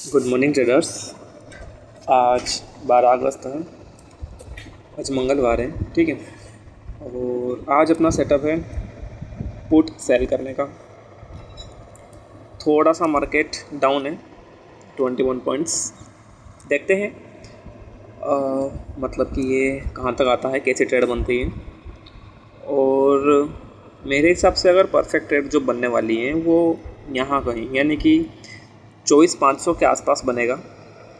Good morning traders. आज 12 अगस्त है। आज मंगलवार है, ठीक है। और आज अपना सेटअप है पुट सेल करने का। थोड़ा सा मार्केट डाउन है, 21 पॉइंट्स। देखते हैं मतलब कि ये कहाँ तक आता है, कैसी ट्रेड बनती है। और मेरे हिसाब से अगर परफेक्ट ट्रेड जो बनने वाली है वो यहाँ कहीं, यानी कि 24,500 के आसपास बनेगा।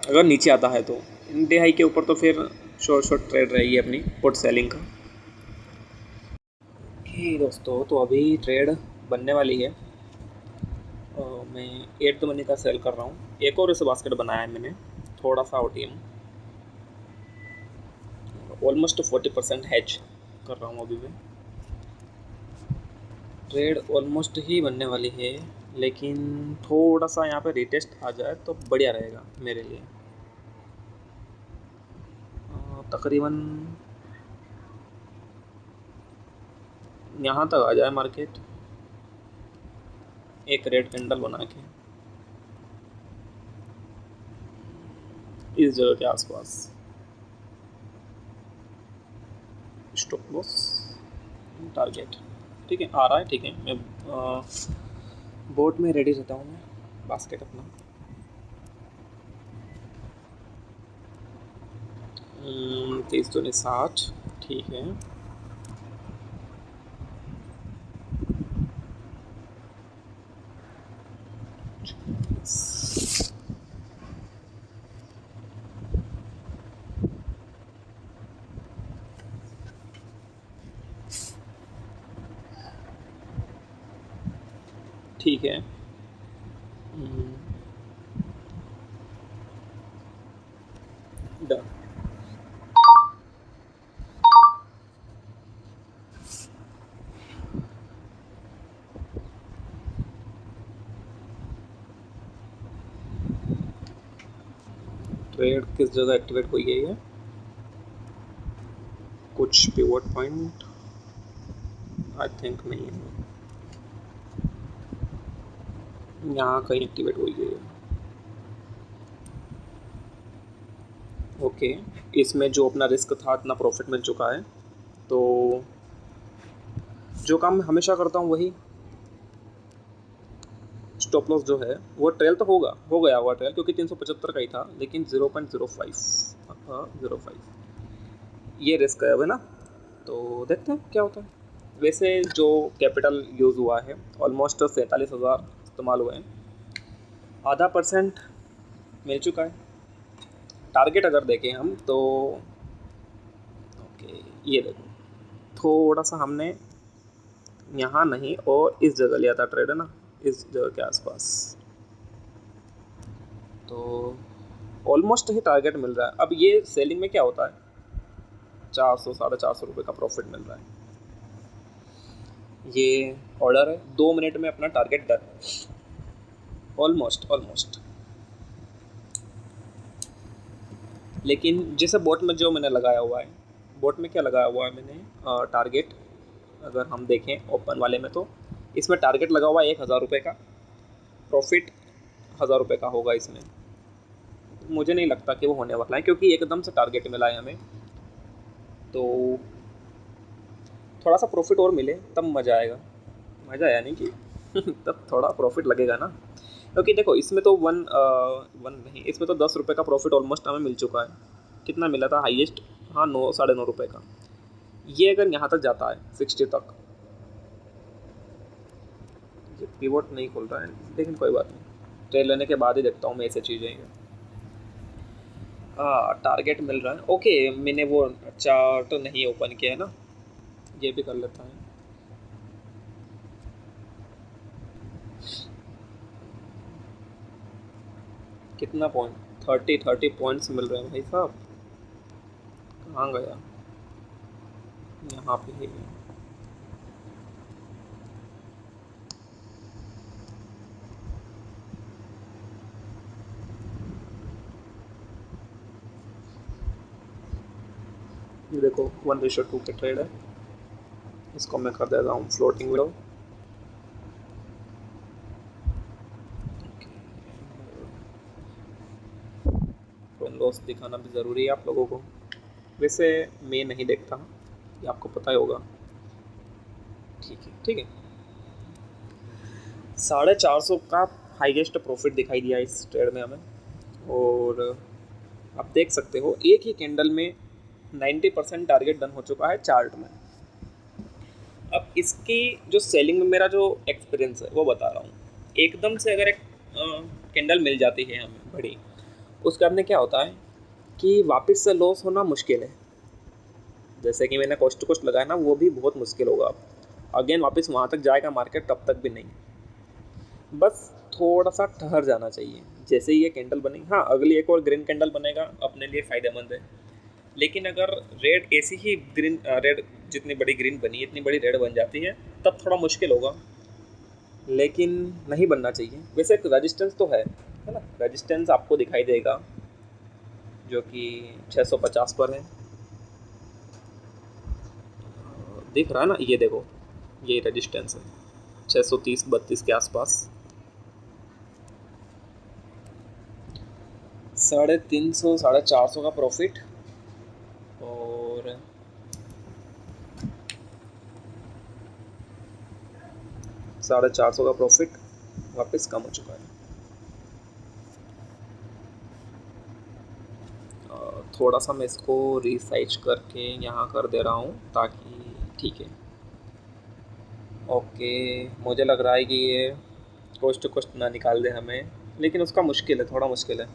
अगर नीचे आता है तो इंडे हाई के ऊपर तो फिर शॉर्ट ट्रेड रहेगी अपनी पुट सेलिंग का। ओके दोस्तों, तो अभी ट्रेड बनने वाली है। मैं 8 मनी का सेल कर रहा हूँ। एक और इस बास्केट बनाया है मैंने, थोड़ा सा OTM, ऑलमोस्ट 40% हैच कर रहा हूँ अभी मैं। ट्रेड ऑलमोस्ट ही बनने वाली है, लेकिन थोड़ा सा यहाँ पे रिटेस्ट आ जाए तो बढ़िया रहेगा मेरे लिए। तकरीबन यहाँ तक आ जाए मार्केट, एक रेड कैंडल बना के इस जगह के आसपास। स्टॉप लॉस टारगेट, ठीक है, आ रहा है, ठीक है। मैं बोर्ड में रेडी रहता हूँ, मैं बास्केट अपना 30 तो नहीं 60, ठीक है। ठीक है। डन। ट्रेड किस जगह एक्टिवेट हुई है? कुछ पिवट पॉइंट आई थिंक नहीं है, यहाँ कहीं एक्टिवेट हुई है। ओके, इसमें जो अपना रिस्क था इतना प्रॉफिट मिल चुका है। तो जो काम मैं हमेशा करता हूँ वही, स्टॉप लॉस जो है वो ट्रेल तो हो गया हुआ ट्रेल, क्योंकि 375 का ही था, लेकिन 0.05 ये रिस्क है अब, है ना। तो देखते हैं क्या होता है। वैसे जो कैपिटल यूज़ हुआ है ऑलमोस्ट 47,000 इस्तेमाल हुए हैं, आधा % मिल चुका है। टारगेट अगर देखें हम तो ओके, ये देखो, थोड़ा सा हमने यहाँ नहीं और इस जगह लिया था ट्रेड, है ना, इस जगह के आसपास। तो ऑलमोस्ट ही टारगेट मिल रहा है। अब ये सेलिंग में क्या होता है, 400 450 रुपये का प्रॉफिट मिल रहा है। ये ऑर्डर है, 2 मिनट में अपना टारगेट डन, ऑलमोस्ट। लेकिन जैसे बोट में जो मैंने लगाया हुआ है, बोट में क्या लगाया हुआ है मैंने, टारगेट अगर हम देखें ओपन वाले में, तो इसमें टारगेट लगा हुआ है 1,000 रुपये का। प्रॉफिट 1,000 रुपये का होगा इसमें। मुझे नहीं लगता कि वो होने वाला है, क्योंकि एकदम से टारगेट मिला है हमें। तो थोड़ा सा प्रॉफिट और मिले तब मज़ा आएगा। मज़ा आया नहीं कि तब थोड़ा प्रॉफिट लगेगा ना, क्योंकि देखो इसमें तो वन नहीं, इसमें तो 10 रुपये का प्रॉफिट ऑलमोस्ट हमें मिल चुका है। कितना मिला था हाईएस्ट? हाँ, 9 साढ़े 9 रुपये का। ये अगर यहाँ तक जाता है 60 तक, ये पिवट नहीं खुल रहा है, लेकिन कोई बात नहीं, ट्रेड लेने के बाद ही देखता हूँ मैं ऐसे चीज़ें। टारगेट मिल रहा है, ओके। मैंने वो चार्ट नहीं ओपन किया है ना, ये भी कर लेता है। कितना पॉइंट? 30 पॉइंट्स मिल रहे हैं भाई साहब। कहाँ गया? यहाँ पे ही है। ये देखो 1:2 के ट्रेड है। इसको मैं कर देता हूँ फ्लोटिंग विंडो। लॉस दिखाना भी ज़रूरी है आप लोगों को। वैसे मैं नहीं देखता, ये आपको पता ही होगा। ठीक है ठीक है। 450 का हाईएस्ट प्रॉफिट दिखाई दिया इस ट्रेड में हमें। और आप देख सकते हो एक ही कैंडल में 90% टारगेट डन हो चुका है चार्ट में। अब इसकी जो सेलिंग में मेरा जो एक्सपीरियंस है वो बता रहा हूँ। एकदम से अगर एक कैंडल मिल जाती है हमें बड़ी, उसके बाद में क्या होता है कि वापस से लॉस होना मुश्किल है। जैसे कि मैंने कॉस्ट टू कॉस्ट लगाया ना, वो भी बहुत मुश्किल होगा। अब अगेन वापस वहाँ तक जाएगा मार्केट, तब तक भी नहीं। बस थोड़ा सा ठहर जाना चाहिए। जैसे ही ये कैंडल बनेगी, हाँ अगली एक और ग्रीन कैंडल बनेगा, अपने लिए फ़ायदेमंद है। लेकिन अगर रेड ऐसी ही ग्रीन रेड जितनी बड़ी ग्रीन बनी इतनी बड़ी रेड बन जाती है, तब थोड़ा मुश्किल होगा, लेकिन नहीं बनना चाहिए। वैसे एक रेजिस्टेंस तो है ना, रेजिस्टेंस आपको दिखाई देगा जो कि 650 पर है, दिख रहा है ना, ये देखो ये रेजिस्टेंस है 630-32 के आसपास। 350 450 का प्रॉफिट और 450 का प्रॉफिट वापस कम हो चुका है। थोड़ा सा मैं इसको रीसाइज करके यहाँ कर दे रहा हूँ ताकि ठीक है। ओके, मुझे लग रहा है कि ये कोस्ट टू कोस्ट ना निकाल दे हमें, लेकिन उसका मुश्किल है, थोड़ा मुश्किल है।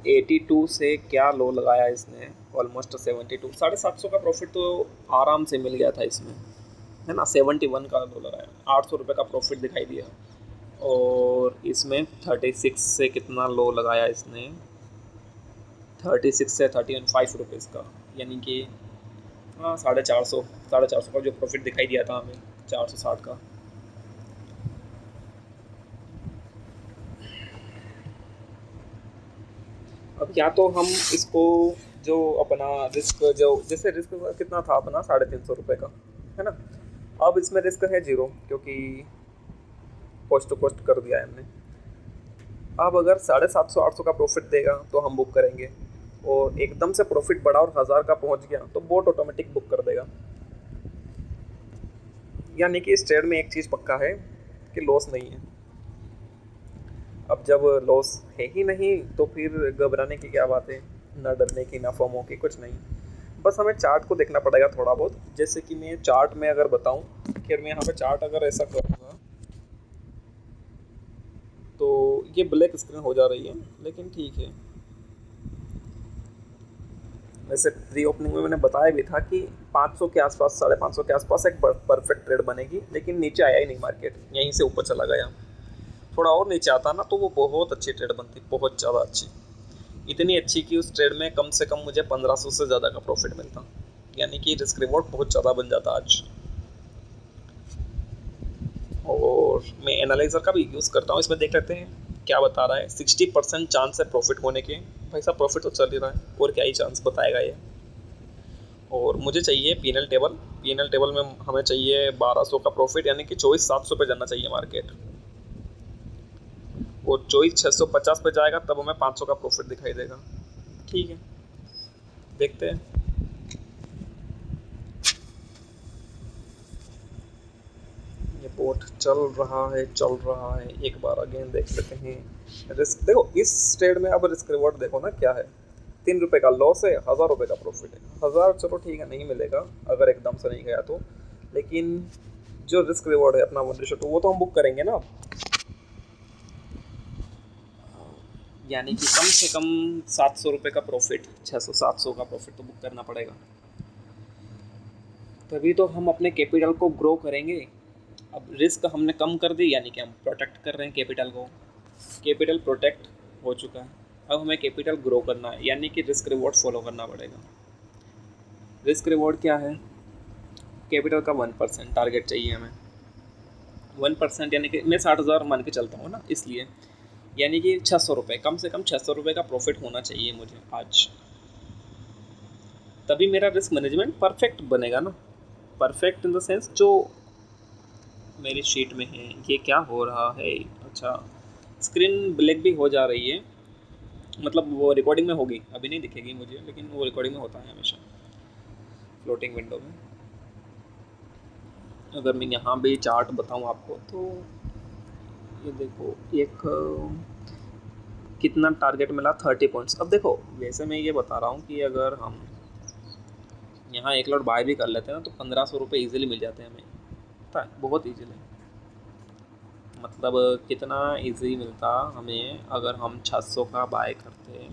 एटी टू से क्या लो लगाया इसने, ऑलमोस्ट 72, 750 का प्रॉफिट तो आराम से मिल गया था इसमें, है ना। 71 का लो लगाया, 800 रुपये का प्रॉफिट दिखाई दिया। और इसमें 36 से कितना लो लगाया इसने, 36 से 35 रुपीज़ का, यानी कि हाँ 450 का जो प्रॉफिट दिखाई दिया था हमें, 460 का। अब या तो हम इसको जो अपना रिस्क, जो जैसे रिस्क कितना था अपना 350 रुपये का, है ना। अब इसमें रिस्क है 0, क्योंकि कॉस्ट टू कॉस्ट कर दिया है हमने। अब अगर 750-800 का प्रॉफिट देगा तो हम बुक करेंगे, और एकदम से प्रॉफिट बढ़ा और 1000 का पहुंच गया तो बोट ऑटोमेटिक बुक कर देगा। यानी कि इस ट्रेड में एक चीज़ पक्का है कि लॉस नहीं है। अब जब लॉस है ही नहीं तो फिर घबराने की क्या बात है, ना डरने की ना फोमो की, कुछ नहीं। बस हमें चार्ट को देखना पड़ेगा थोड़ा बहुत। जैसे कि मैं चार्ट में अगर बताऊं, खैर मैं यहाँ पे चार्ट अगर ऐसा करूँगा तो ये ब्लैक स्क्रीन हो जा रही है, लेकिन ठीक है। वैसे प्री ओपनिंग में मैंने बताया भी था कि 500 के आसपास, 550 के आसपास एक परफेक्ट ट्रेड बनेगी, लेकिन नीचे आया ही नहीं मार्केट, यहीं से ऊपर चला गया। थोड़ा और नीचे आता ना तो वो बहुत अच्छी ट्रेड बनती, बहुत ज़्यादा अच्छी, इतनी अच्छी कि उस ट्रेड में कम से कम मुझे 1500 से ज़्यादा का प्रॉफिट मिलता, यानी कि रिस्क रिवॉर्ड बहुत ज़्यादा बन जाता आज। और मैं एनालाइजर का भी यूज़ करता हूँ, इसमें देख लेते हैं क्या बता रहा है। 60% चांस है प्रॉफिट होने के। भाई साहब प्रॉफिट तो चल ही रहा है, और क्या ही चांस बताएगा ये। और मुझे चाहिए पीएनएल टेबल, पीएनएल टेबल में हमें चाहिए 1200 का प्रॉफिट, यानी कि 24,700 पे जाना चाहिए मार्केट, और 24,650 पे जाएगा तब हमें 500 का प्रॉफिट दिखाई देगा। ठीक है, देखते हैं। ये बोट चल रहा है, एक बार अगेन देख लेते हैं। रिस्क देखो इस ट्रेड में, अब रिस्क रिवॉर्ड देखो ना क्या है। 3 रुपये का लॉस है, 1000 रुपये का प्रॉफिट है। 1000 चलो ठीक है, नहीं मिलेगा अगर एकदम से नहीं गया तो, लेकिन जो रिस्क रिवॉर्ड है अपना 1:2 वो तो हम बुक करेंगे ना। यानी कि कम से कम 700 रुपये का प्रॉफिट, 600-700 का प्रॉफिट तो बुक करना पड़ेगा, तभी तो हम अपने कैपिटल को ग्रो करेंगे। अब रिस्क हमने कम कर दी, यानी कि हम प्रोटेक्ट कर रहे हैं कैपिटल को। कैपिटल प्रोटेक्ट हो चुका है, अब हमें कैपिटल ग्रो करना है, यानी कि रिस्क रिवॉर्ड फॉलो करना पड़ेगा। रिस्क रिवॉर्ड क्या है, कैपिटल का 1% टारगेट चाहिए हमें। 1% यानी कि मैं 60,000 मान के चलता हूँ ना, इसलिए यानी कि 600 रुपये, कम से कम 600 रुपये का प्रॉफिट होना चाहिए मुझे आज, तभी मेरा रिस्क मैनेजमेंट परफेक्ट बनेगा ना। परफेक्ट इन द सेंस जो मेरी शीट में है। ये क्या हो रहा है? अच्छा, स्क्रीन ब्लैक भी हो जा रही है, मतलब वो रिकॉर्डिंग में होगी, अभी नहीं दिखेगी मुझे, लेकिन वो रिकॉर्डिंग में होता है हमेशा फ्लोटिंग विंडो में। अगर मैं यहाँ भी चार्ट बताऊँ आपको तो ये देखो, एक कितना टारगेट मिला, 30 पॉइंट्स। अब देखो, वैसे मैं ये बता रहा हूँ कि अगर हम यहाँ एक लॉट बाय भी कर लेते हैं ना तो 1500 रुपये ईजिली मिल जाते हैं हमें, पता है, बहुत ईजिली। मतलब कितना इजी मिलता हमें अगर हम 600 का बाय करते,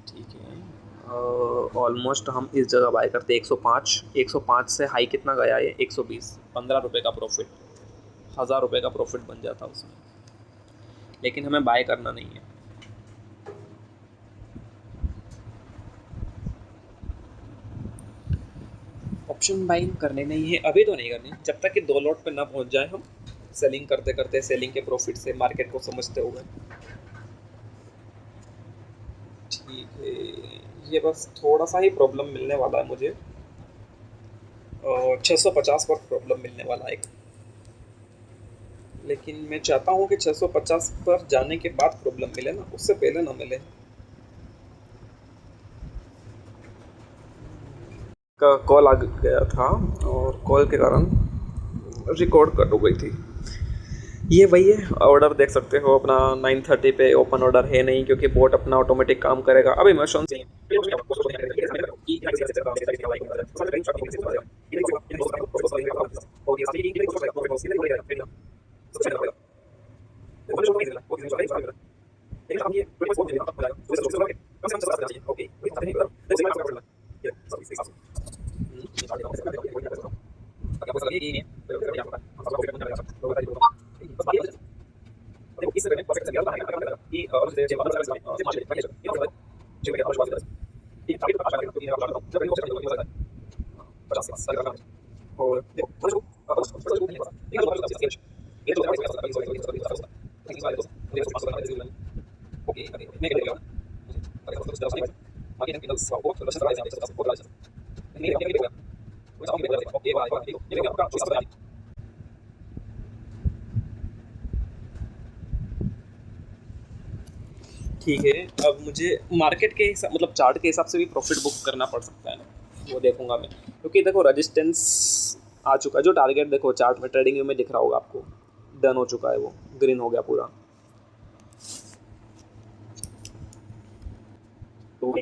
ठीक है, ऑलमोस्ट हम इस जगह बाय करते 105, 105 से हाई कितना गया है 120, 15 रुपये का प्रॉफिट, 1000 रुपये का प्रॉफिट बन जाता उसमें, लेकिन हमें बाय करना नहीं है। ऑप्शन बाइंग करने नहीं है, अभी तो नहीं करनी, जब तक कि 2 लॉट पे ना पहुंच जाए हम सेलिंग करते करते, सेलिंग के प्रॉफिट से मार्केट को समझते हुए। ठीक है, ये बस थोड़ा सा ही प्रॉब्लम मिलने वाला है मुझे, और 650 पर प्रॉब्लम मिलने वाला है, लेकिन मैं चाहता हूँ कि 650 पर जाने के बाद प्रॉब्लम मिले ना, उससे पहले ना मिले। का कॉल आ गया था और कॉल के कारण रिकॉर्ड कट हो गई थी। ये वही है, ऑर्डर देख सकते हो अपना 9:30 पे ओपन ऑर्डर है नहीं, क्योंकि बोट अपना ऑटोमेटिक काम करेगा। अभी मैं सुन ठीक है, अब मुझे मार्केट के हिसाब, मतलब चार्ट के हिसाब से भी प्रॉफिट बुक करना पड़ सकता है ना, वो देखूंगा मैं, क्योंकि देखो रेजिस्टेंस आ चुका है, जो टारगेट देखो चार्ट में ट्रेडिंग व्यू में दिख रहा होगा आपको, डन हो चुका है, वो ग्रीन हो गया पूरा। तो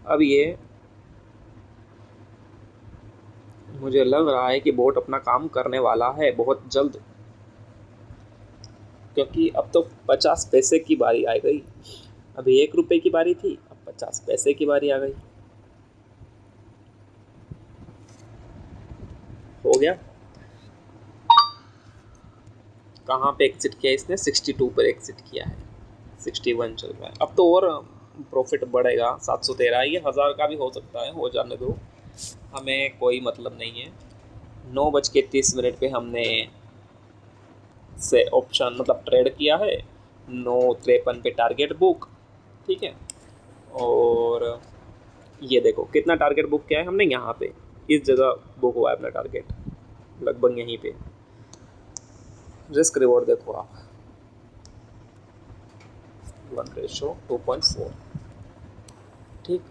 अब ये मुझे लग रहा है कि बोट अपना काम करने वाला है बहुत जल्द, क्योंकि अब तो 50 पैसे की बारी आ गई। अभी 1 रुपये की बारी थी, अब 50 पैसे की बारी आ गई। हो गया। कहाँ पे एग्जिट किया इसने, 62 पर एग्जिट किया है, 61 चल रहा है। अब तो और प्रॉफिट बढ़ेगा, 713, ये 1000 का भी हो सकता है, हो जाने दो, हमें कोई मतलब नहीं है। 9:30 पे हमने से ऑप्शन मतलब ट्रेड किया है, 9:53 पे टारगेट बुक, ठीक है। और ये देखो कितना टारगेट बुक किया है हमने, यहाँ पे इस जगह बुक हुआ है अपना टारगेट, लगभग यहीं पे। रिस्क रिवॉर्ड देखो आप, 1:2.4, ठीक।